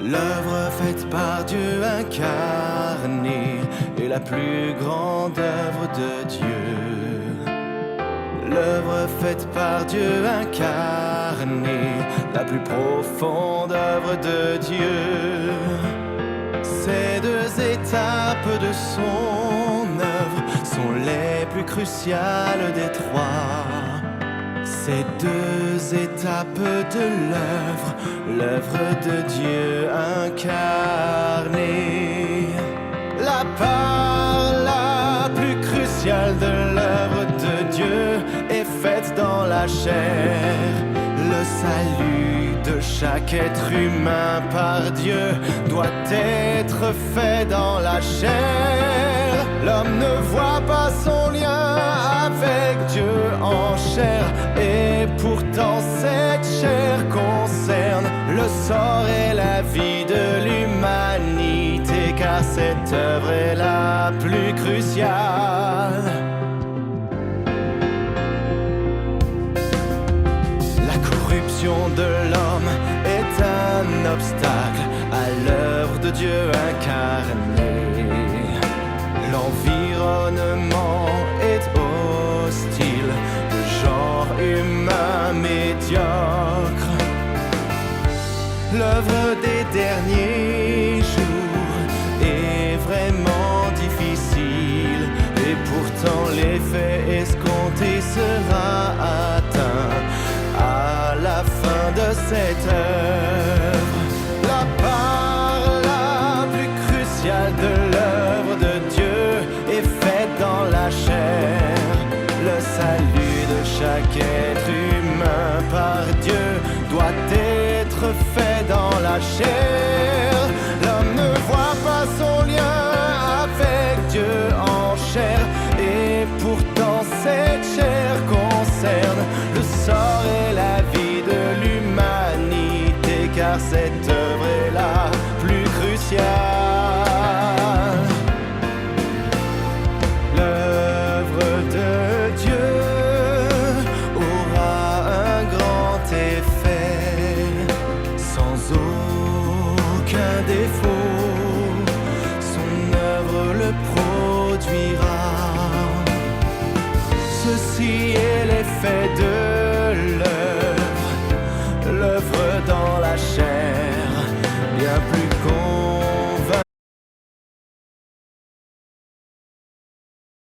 L'œuvre faite par Dieu incarné est la plus grande œuvre de Dieu. L'œuvre faite par Dieu incarné, la plus profonde œuvre de Dieu. Ces deux étapes de son œuvre sont les plus cruciales des trois. Ces deux étapes de l'œuvre de Dieu incarné. La part la plus cruciale de l'œuvre de Dieu est faite dans la chair. Le salut de chaque être humain par Dieu doit être fait dans la chair. L'homme ne voit pas son lien avec Dieu en chair, et pourtant cette chair concerne le sort et la vie de l'humanité, car cette œuvre est la plus cruciale. La corruption de l'homme est un obstacle à l'œuvre de Dieu incarné. L'environnement est hostile, le genre humain médiocre. L'œuvre des derniers jours est vraiment difficile, et pourtant l'effet escompté sera atteint à la fin de cette œuvre.